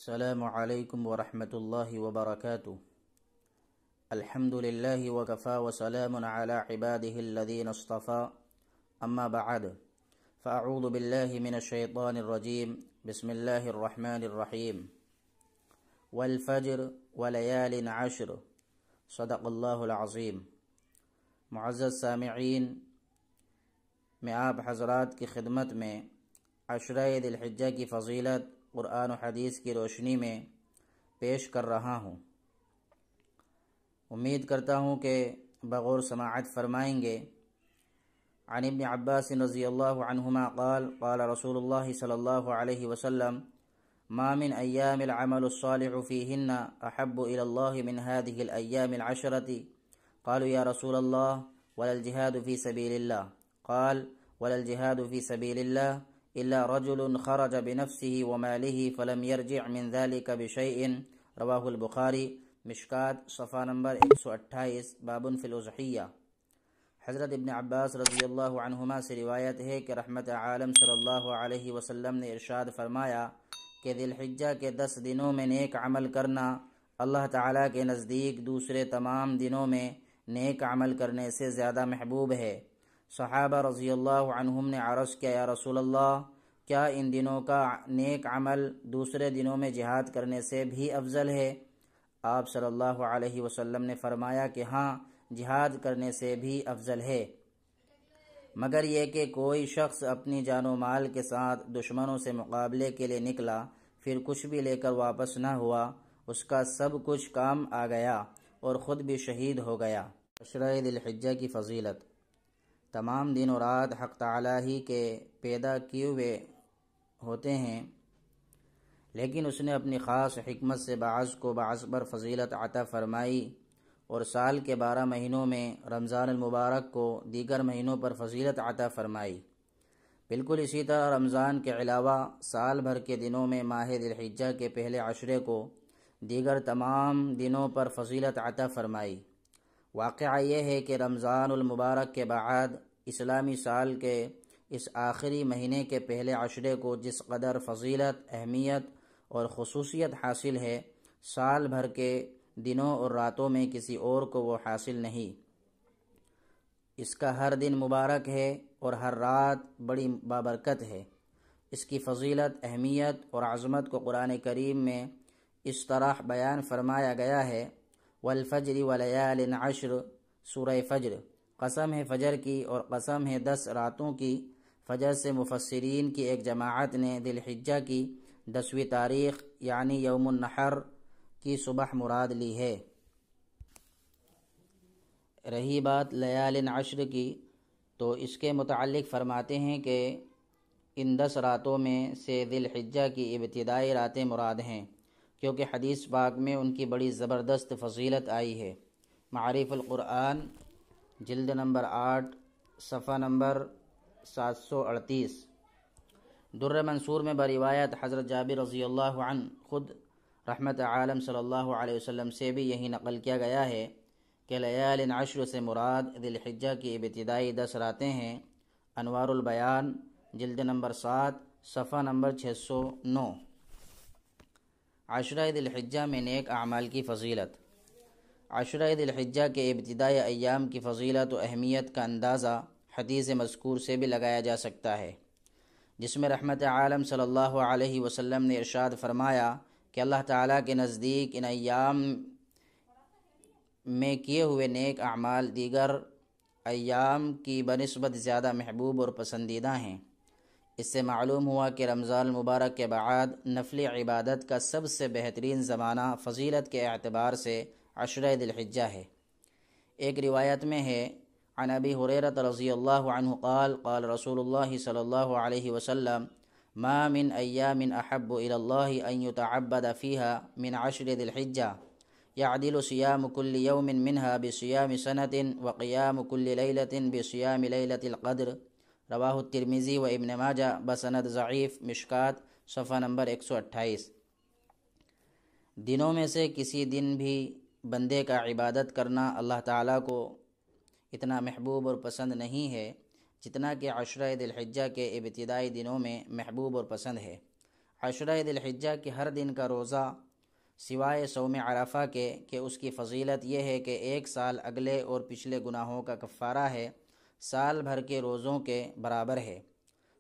السلام علیکم ورحمۃ اللہ وبرکاتہ۔ الحمد للہ وکفی وسلام علی عبادہ الذین اصطفی، اما بعد فاعوذ باللہ من الشیطان الرجیم، بسم اللہ الرحمن الرحیم۔ والفجر ولیال عشر، صدق اللہ العظیم۔ معزز سامعین، میں آپ حضرات کی خدمت میں عشرہ ذی الحجہ کی فضیلت قرآن و حدیث کی روشنی میں پیش کر رہا ہوں۔ امید کرتا ہوں کہ بغور سماعت فرمائیں گے۔ عن ابن عباس رضی اللہ عنہما قال قال رسول اللہ صلی اللہ علیہ وسلم ما من ایام العمل الصالح فیہن احب الی اللہ من هذه الایام العشرة قالوا یا رسول اللہ ولا الجہاد فی سبیل اللہ قال ولا الجہاد فی سبیل اللہ إلا رجل خرج بنفسه وماله فلم يرجع من ذلك بشيء، رواہ البخاری، مشکات صفحہ نمبر 128، باب فی الاضحیہ۔ حضرت ابن عباس رضی اللہ عنہما سے روایت ہے کہ رحمت عالم صلی اللہ علیہ وسلم نے ارشاد فرمایا کہ ذی الحجہ کے 10 دنوں میں نیک عمل کرنا اللہ تعالیٰ کے نزدیک دوسرے تمام دنوں میں نیک عمل کرنے سے زیادہ محبوب ہے۔ صحابہ رضی اللہ عنہم نے عرض کیا، یا رسول اللہ، کیا ان دنوں کا نیک عمل دوسرے دنوں میں جہاد کرنے سے بھی افضل ہے؟ آپ صلی اللہ علیہ وسلم نے فرمایا کہ ہاں، جہاد کرنے سے بھی افضل ہے، مگر یہ کہ کوئی شخص اپنی جان و مال کے ساتھ دشمنوں سے مقابلے کے لیے نکلا، پھر کچھ بھی لے کر واپس نہ ہوا، اس کا سب کچھ کام آ گیا اور خود بھی شہید ہو گیا۔ عشرہ ذی الحجہ کی فضیلت۔ تمام دن و رات حق تعالیٰ ہی کے پیدا کیے ہوئے ہوتے ہیں، لیکن اس نے اپنی خاص حکمت سے بعض کو بعض پر فضیلت عطا فرمائی، اور سال کے 12 مہینوں میں رمضان المبارک کو دیگر مہینوں پر فضیلت عطا فرمائی۔ بالکل اسی طرح رمضان کے علاوہ سال بھر کے دنوں میں ماہ ذی الحجہ کے پہلے عشرے کو دیگر تمام دنوں پر فضیلت عطا فرمائی۔ واقعہ یہ ہے کہ رمضان المبارک کے بعد اسلامی سال کے اس آخری مہینے کے پہلے عشرے کو جس قدر فضیلت، اہمیت اور خصوصیت حاصل ہے، سال بھر کے دنوں اور راتوں میں کسی اور کو وہ حاصل نہیں۔ اس کا ہر دن مبارک ہے اور ہر رات بڑی بابرکت ہے۔ اس کی فضیلت، اہمیت اور عظمت کو قرآن کریم میں اس طرح بیان فرمایا گیا ہے، والفجر ولیال عشر، سورہ فجر، قسم ہے فجر کی اور قسم ہے 10 راتوں کی۔ فجر سے مفسرین کی ایک جماعت نے ذی الحجہ کی 10ویں تاریخ یعنی یوم النحر کی صبح مراد لی ہے۔ رہی بات لیال عشر کی، تو اس کے متعلق فرماتے ہیں کہ ان 10 راتوں میں سے ذی الحجہ کی ابتدائی راتیں مراد ہیں، کیونکہ حدیث پاک میں ان کی بڑی زبردست فضیلت آئی ہے۔ معارف القرآن، جلد نمبر 8، صفحہ نمبر 738۔ در منصور میں بروایت حضرت جابر رضی اللہ عنہ خود رحمت عالم صلی اللہ علیہ وسلم سے بھی یہی نقل کیا گیا ہے کہ لیال عشر سے مراد ذی الحجہ کی ابتدائی 10 راتیں ہیں۔ انوار البیان، جلد نمبر 7، صفحہ نمبر 609۔ عشرہ ذی الحجہ میں نیک اعمال کی فضیلت۔ عشرہ ذی الحجہ کے ابتدائی ایام کی فضیلت و اہمیت کا اندازہ حدیث مذکور سے بھی لگایا جا سکتا ہے، جس میں رحمت عالم صلی اللہ علیہ وسلم نے ارشاد فرمایا کہ اللہ تعالیٰ کے نزدیک ان ایام میں کیے ہوئے نیک اعمال دیگر ایام کی بنسبت زیادہ محبوب اور پسندیدہ ہیں۔ اس سے معلوم ہوا کہ رمضان المبارک کے بعد نفلی عبادت کا سب سے بہترین زمانہ فضیلت کے اعتبار سے عشرہ ذی الحجہ ہے۔ ایک روایت میں ہے، عن ابی ہریرہ رضی اللہ عنہ قال قال رسول اللہ صلی اللہ علیہ وسلم ما من ایام احب الی اللہ ان یتعبد فیها من عشر ذی الحجہ یعدل صیام کل یوم منها بصیام سنة وقیام کل لیلة بصیام لیلة القدر، رواہ الترمذی و ابن ماجہ بسند ضعیف، مشکات صفحہ نمبر 128۔ دنوں میں سے کسی دن بھی بندے کا عبادت کرنا اللہ تعالیٰ کو اتنا محبوب اور پسند نہیں ہے جتنا کہ عشرہ ذی الحجہ کے ابتدائی دنوں میں محبوب اور پسند ہے۔ عشرہ ذی الحجہ کے ہر دن کا روزہ سوائے صوم عرفہ کے کہ اس کی فضیلت یہ ہے کہ 1 سال اگلے اور پچھلے گناہوں کا کفارہ ہے، سال بھر کے روزوں کے برابر ہے،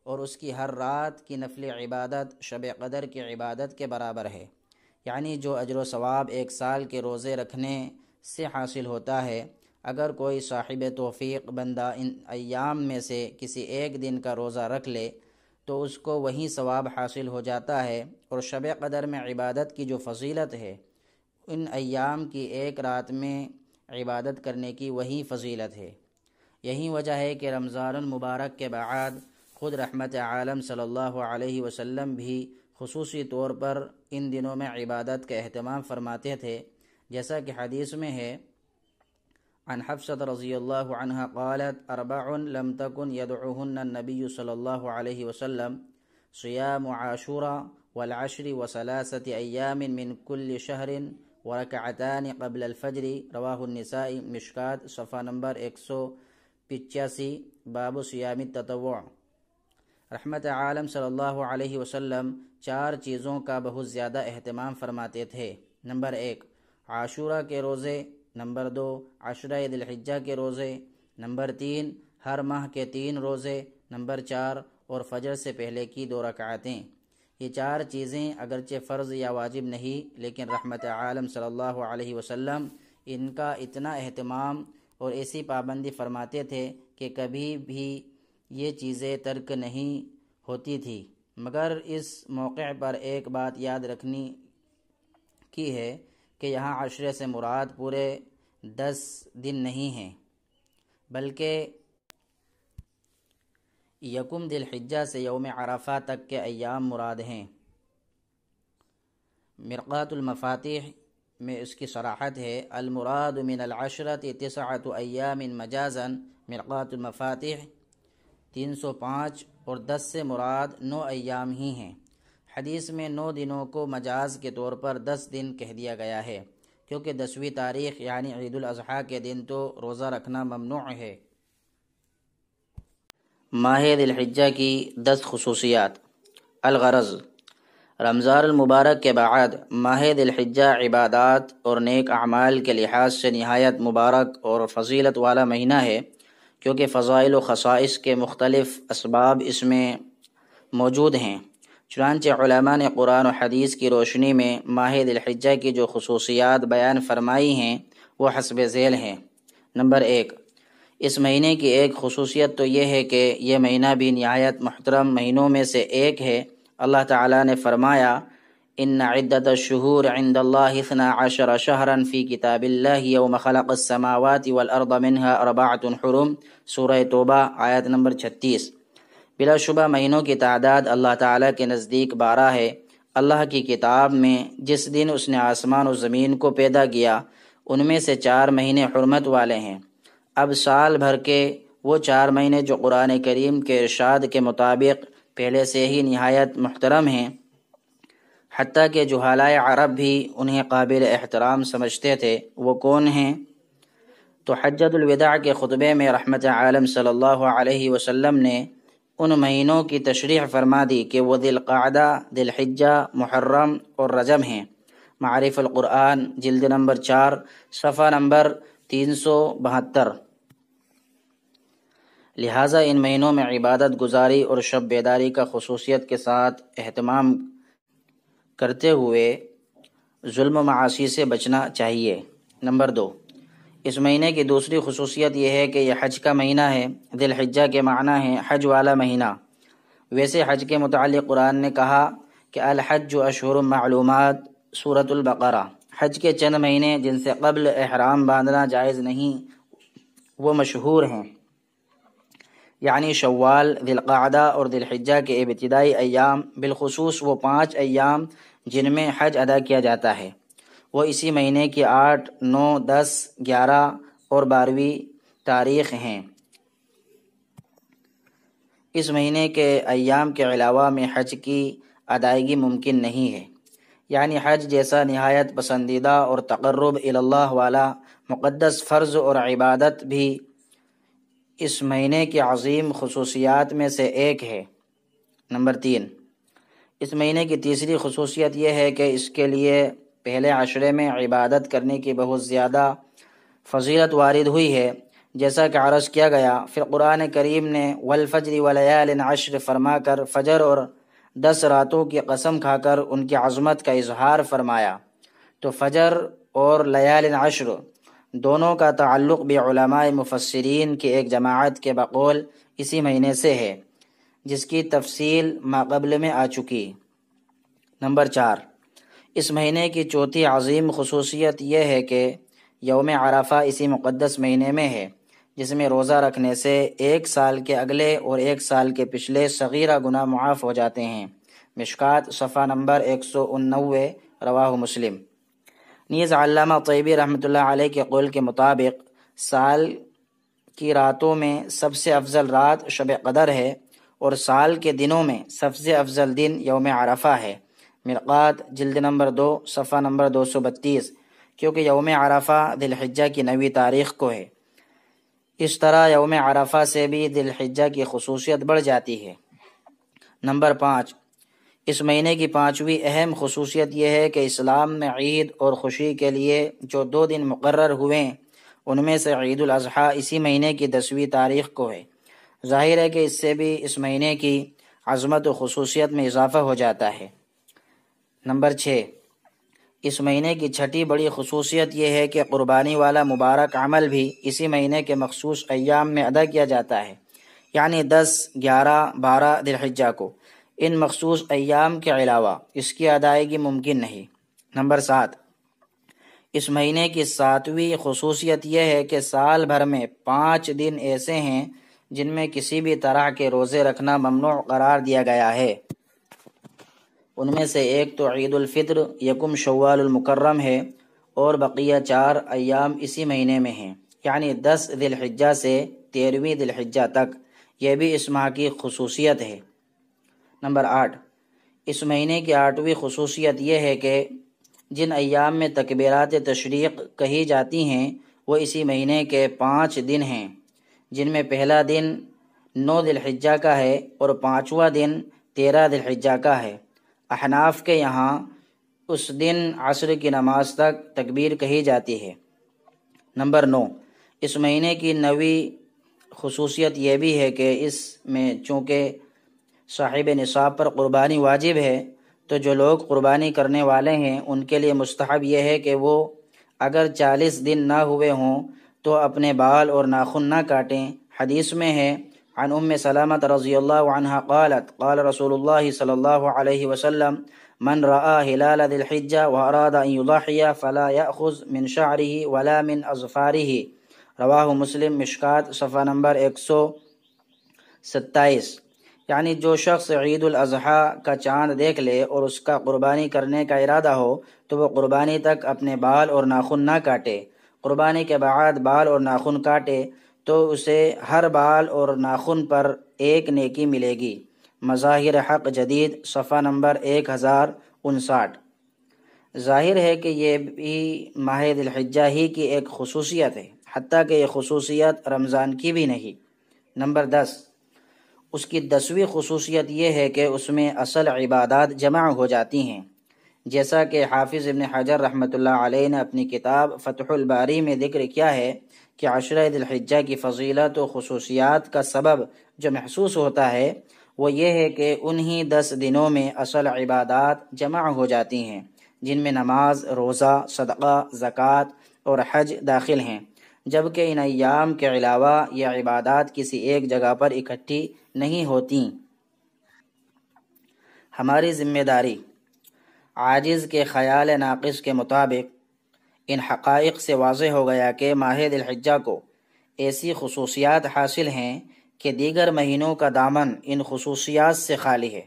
اور اس کی ہر رات کی نفل عبادت شب قدر کی عبادت کے برابر ہے۔ یعنی جو اجر و ثواب 1 سال کے روزے رکھنے سے حاصل ہوتا ہے، اگر کوئی صاحب توفیق بندہ ان ایام میں سے کسی ایک دن کا روزہ رکھ لے تو اس کو وہی ثواب حاصل ہو جاتا ہے، اور شب قدر میں عبادت کی جو فضیلت ہے، ان ایام کی 1 رات میں عبادت کرنے کی وہی فضیلت ہے۔ یہی وجہ ہے کہ رمضان المبارک کے بعد خود رحمت عالم صلی اللہ علیہ وسلم بھی خصوصی طور پر ان دنوں میں عبادت کا اہتمام فرماتے تھے، جیسا کہ حدیث میں ہے عن حفصة رضی اللہ عنہ قالت 4 لم تكن يدعوهن النبي صلی اللہ علیہ وسلم صيام عاشوراء والعشر و3 أيام من كل شهر وركعتان قبل الفجر رواہ النساء مشکات صفحہ نمبر 185 باب صیام التطوع۔ رحمت عالم صلی اللہ علیہ وسلم 4 چیزوں کا بہت زیادہ اہتمام فرماتے تھے۔ نمبر 1 عاشورہ کے روزے، نمبر 2 عشرہ ذی الحجہ کے روزے، نمبر 3 ہر ماہ کے 3 روزے، نمبر 4 اور فجر سے پہلے کی 2 رکعتیں۔ یہ 4 چیزیں اگرچہ فرض یا واجب نہیں، لیکن رحمت عالم صلی اللہ علیہ وسلم ان کا اتنا اہتمام اور ایسی پابندی فرماتے تھے کہ کبھی بھی یہ چیزیں ترک نہیں ہوتی تھی۔ مگر اس موقع پر ایک بات یاد رکھنی کی ہے کہ یہاں عشرے سے مراد پورے 10 دن نہیں ہیں، بلکہ یکم ذی الحجہ سے یوم عرفہ تک کے ایام مراد ہیں۔ مرقات المفاتیح میں اس کی صراحت ہے المراد من العشرۃ 9 ایام مجازا۔ مرقات المفاتیح 305 اور 10 سے مراد 9 ایام ہی ہیں۔ حدیث میں 9 دنوں کو مجاز کے طور پر 10 دن کہہ دیا گیا ہے، کیونکہ 10ویں تاریخ یعنی عید الاضحیٰ کے دن تو روزہ رکھنا ممنوع ہے۔ ماہ ذی الحجہ کی 10 خصوصیات۔ الغرض، رمضان المبارک کے بعد ماہ ذی الحجہ عبادات اور نیک اعمال کے لحاظ سے نہایت مبارک اور فضیلت والا مہینہ ہے، کیونکہ فضائل و خصائص کے مختلف اسباب اس میں موجود ہیں۔ چنانچہ علماء نے قرآن و حدیث کی روشنی میں ماہ ذی الحجہ کی جو خصوصیات بیان فرمائی ہیں وہ حسب ذیل ہیں۔ نمبر 1، اس مہینے کی ایک خصوصیت تو یہ ہے کہ یہ مہینہ بھی نہایت محترم مہینوں میں سے ایک ہے۔ اللہ تعالیٰ نے فرمایا ان عدت الشہور عند اللہ 12 شہرا فی کتاب اللہ یوم خلق السماوات والارض منها 4 حرم، سورہ توبہ آیت نمبر 36۔ بلا شبہ مہینوں کی تعداد اللہ تعالیٰ کے نزدیک 12 ہے۔ اللہ کی کتاب میں جس دن اس نے آسمان و زمین کو پیدا کیا ان میں سے 4 مہینے حرمت والے ہیں۔ اب سال بھر کے وہ 4 مہینے جو قرآن کریم کے ارشاد کے مطابق پہلے سے ہی نہایت محترم ہیں، حتیٰ کہ جہالائے عرب بھی انہیں قابل احترام سمجھتے تھے، وہ کون ہیں؟ تو حجۃ الوداع کے خطبے میں رحمت عالم صلی اللہ علیہ وسلم نے ان مہینوں کی تشریح فرما دی کہ وہ ذی القعدہ، ذی الحجہ، محرم اور رجب ہیں۔ معارف القرآن جلد نمبر 4 صفحہ نمبر 372۔ لہٰذا ان مہینوں میں عبادت گزاری اور شب بیداری کا خصوصیت کے ساتھ اہتمام کرتے ہوئے ظلم و معاصی سے بچنا چاہیے۔ نمبر 2، اس مہینے کی دوسری خصوصیت یہ ہے کہ یہ حج کا مہینہ ہے۔ ذی الحجہ کے معنی ہے حج والا مہینہ۔ ویسے حج کے متعلق قرآن نے کہا کہ الحج اشہر معلومات، سورۃ البقرہ۔ حج کے چند مہینے جن سے قبل احرام باندھنا جائز نہیں وہ مشہور ہیں، یعنی شوال، ذی القعدہ اور ذی الحجہ کے ابتدائی ایام، بالخصوص وہ 5 ایام جن میں حج ادا کیا جاتا ہے، وہ اسی مہینے کی 8، 9، 10، 11 اور 12ویں تاریخ ہیں۔ اس مہینے کے ایام کے علاوہ میں حج کی ادائیگی ممکن نہیں ہے، یعنی حج جیسا نہایت پسندیدہ اور تقرب اللہ والا مقدس فرض اور عبادت بھی اس مہینے کی عظیم خصوصیات میں سے ایک ہے۔ نمبر 3، اس مہینے کی تیسری خصوصیت یہ ہے کہ اس کے لیے پہلے عشرے میں عبادت کرنے کی بہت زیادہ فضیلت وارد ہوئی ہے، جیسا کہ عرض کیا گیا۔ پھر قرآن کریم نے والفجر ولیال عشر فرما کر فجر اور 10 راتوں کی قسم کھا کر ان کی عظمت کا اظہار فرمایا۔ تو فجر اور لیال عشر دونوں کا تعلق بھی علماء مفسرین کی ایک جماعت کے بقول اسی مہینے سے ہے، جس کی تفصیل ماقبل میں آ چکی۔ نمبر 4، اس مہینے کی چوتھی عظیم خصوصیت یہ ہے کہ یوم عرفہ اسی مقدس مہینے میں ہے، جس میں روزہ رکھنے سے 1 سال کے اگلے اور 1 سال کے پچھلے صغیرہ گناہ معاف ہو جاتے ہیں۔ مشکات صفحہ نمبر 189، رواہ مسلم۔ نیز علامہ طیبی رحمۃ اللہ علیہ کے قول کے مطابق سال کی راتوں میں سب سے افضل رات شب قدر ہے، اور سال کے دنوں میں سب سے افضل دن یوم عرفہ ہے۔ مرقات جلد نمبر 2 صفحہ نمبر 232، کیونکہ یوم عرفہ ذی الحجہ کی 9ویں تاریخ کو ہے۔ اس طرح یوم عرفہ سے بھی ذی الحجہ کی خصوصیت بڑھ جاتی ہے۔ نمبر 5، اس مہینے کی 5ویں اہم خصوصیت یہ ہے کہ اسلام میں عید اور خوشی کے لیے جو 2 دن مقرر ہوئے ان میں سے عید الاضحیٰ اسی مہینے کی 10ویں تاریخ کو ہے۔ ظاہر ہے کہ اس سے بھی اس مہینے کی عظمت و خصوصیت میں اضافہ ہو جاتا ہے۔ نمبر 6، اس مہینے کی 6ٹھی بڑی خصوصیت یہ ہے کہ قربانی والا مبارک عمل بھی اسی مہینے کے مخصوص ایام میں ادا کیا جاتا ہے، یعنی 10، 11، 12 ذی الحجہ کو۔ ان مخصوص ایام کے علاوہ اس کی ادائیگی ممکن نہیں۔ نمبر 7، اس مہینے کی 7ویں خصوصیت یہ ہے کہ سال بھر میں 5 دن ایسے ہیں جن میں کسی بھی طرح کے روزے رکھنا ممنوع قرار دیا گیا ہے۔ ان میں سے ایک تو عید الفطر، یکم شوال المکرم ہے، اور بقیہ 4 ایام اسی مہینے میں ہیں، یعنی 10 ذی الحجہ سے 13ویں ذی الحجہ تک۔ یہ بھی اس ماہ کی خصوصیت ہے۔ نمبر 8، اس مہینے کی 8ویں خصوصیت یہ ہے کہ جن ایام میں تکبیرات تشریق کہی جاتی ہیں وہ اسی مہینے کے 5 دن ہیں، جن میں پہلا دن 9 ذی الحجہ کا ہے اور 5واں دن 13 ذی الحجہ کا ہے۔ احناف کے یہاں اس دن عصر کی نماز تک تکبیر کہی جاتی ہے۔ نمبر 9، اس مہینے کی 9ویں خصوصیت یہ بھی ہے کہ اس میں چونکہ صاحب نصاب پر قربانی واجب ہے، تو جو لوگ قربانی کرنے والے ہیں ان کے لیے مستحب یہ ہے کہ وہ اگر 40 دن نہ ہوئے ہوں تو اپنے بال اور ناخن نہ کاٹیں۔ حدیث میں ہے عن ام سلمۃ رضی اللہ عنہا قالت قال رسول اللہ صلی اللہ علیہ وسلم من رأى هلال ذي الحجة وأراد أن يضحي فلا يأخذ من شعره ولا من أظفاره، رواہ مسلم۔ مشکات صفحہ نمبر 127، یعنی جو شخص عید الاضحیٰ کا چاند دیکھ لے اور اس کا قربانی کرنے کا ارادہ ہو تو وہ قربانی تک اپنے بال اور ناخن نہ کاٹے۔ قربانی کے بعد بال اور ناخن کاٹے تو اسے ہر بال اور ناخن پر 1 نیکی ملے گی۔ مظاہر حق جدید صفحہ نمبر 1059۔ ظاہر ہے کہ یہ بھی ماہ ذی الحجہ ہی کی ایک خصوصیت ہے، حتیٰ کہ یہ خصوصیت رمضان کی بھی نہیں۔ نمبر 10، اس کی 10ویں خصوصیت یہ ہے کہ اس میں اصل عبادات جمع ہو جاتی ہیں، جیسا کہ حافظ ابن حجر رحمۃ اللہ علیہ نے اپنی کتاب فتح الباری میں ذکر کیا ہے کہ عشرہ ذی الحجہ کی فضیلت و خصوصیات کا سبب جو محسوس ہوتا ہے وہ یہ ہے کہ انہی 10 دنوں میں اصل عبادات جمع ہو جاتی ہیں، جن میں نماز، روزہ، صدقہ، زکوٰۃ اور حج داخل ہیں، جبکہ ان ایام کے علاوہ یہ عبادات کسی ایک جگہ پر اکٹھی نہیں ہوتیں۔ ہماری ذمہ داری عاجز کے خیال ناقص کے مطابق ان حقائق سے واضح ہو گیا کہ ماہ ذی الحجہ کو ایسی خصوصیات حاصل ہیں کہ دیگر مہینوں کا دامن ان خصوصیات سے خالی ہے۔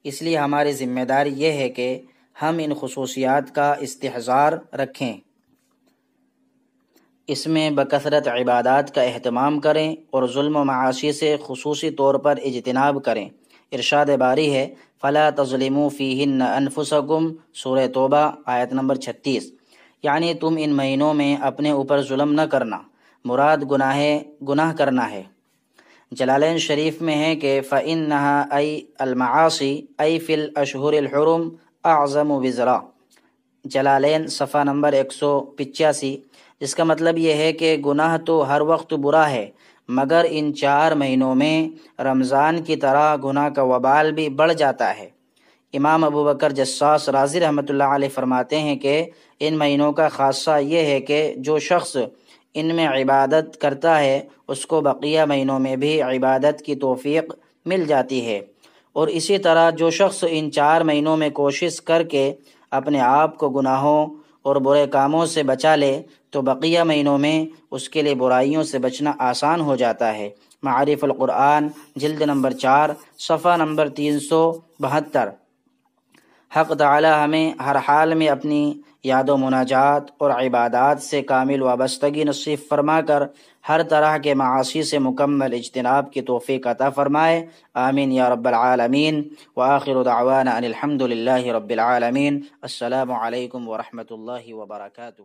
اس لیے ہماری ذمہ داری یہ ہے کہ ہم ان خصوصیات کا استحضار رکھیں، اس میں بکثرت عبادات کا اہتمام کریں اور ظلم و معاصی سے خصوصی طور پر اجتناب کریں۔ ارشاد باری ہے فَلَا تَظْلِمُوا فِيهِنَّ أَنفُسَكُمْ، سورہ توبہ آیت نمبر 36، یعنی تم ان مہینوں میں اپنے اوپر ظلم نہ کرنا، مراد گناہ کرنا ہے۔ جلالین شریف میں ہے کہ فَإِنَّهَا أَيْ الْمَعَاصِي أَيْ فِي الْأَشْهُرِ الْحُرُمِ أَعْظَمُ وِزْرًا، جلالین صفحہ نمبر 185، جس کا مطلب یہ ہے کہ گناہ تو ہر وقت برا ہے، مگر ان 4 مہینوں میں رمضان کی طرح گناہ کا وبال بھی بڑھ جاتا ہے۔ امام ابو بکر جساس رازی رحمۃ اللہ علیہ فرماتے ہیں کہ ان مہینوں کا خاصہ یہ ہے کہ جو شخص ان میں عبادت کرتا ہے اس کو بقیہ مہینوں میں بھی عبادت کی توفیق مل جاتی ہے، اور اسی طرح جو شخص ان 4 مہینوں میں کوشش کر کے اپنے آپ کو گناہوں اور برے کاموں سے بچا لے تو بقیہ مہینوں میں اس کے لیے برائیوں سے بچنا آسان ہو جاتا ہے۔ معارف القرآن جلد نمبر 4 صفحہ نمبر 372۔ حق تعالی ہمیں ہر حال میں اپنی یاد و مناجات اور عبادات سے کامل وابستگی نصیب فرما کر ہر طرح کے معاصی سے مکمل اجتناب کی توفیق عطا فرمائے، آمین یا رب العالمین۔ وآخر دعوانا ان الحمد للہ رب العالمین۔ السلام علیکم ورحمۃ اللہ وبرکاتہ۔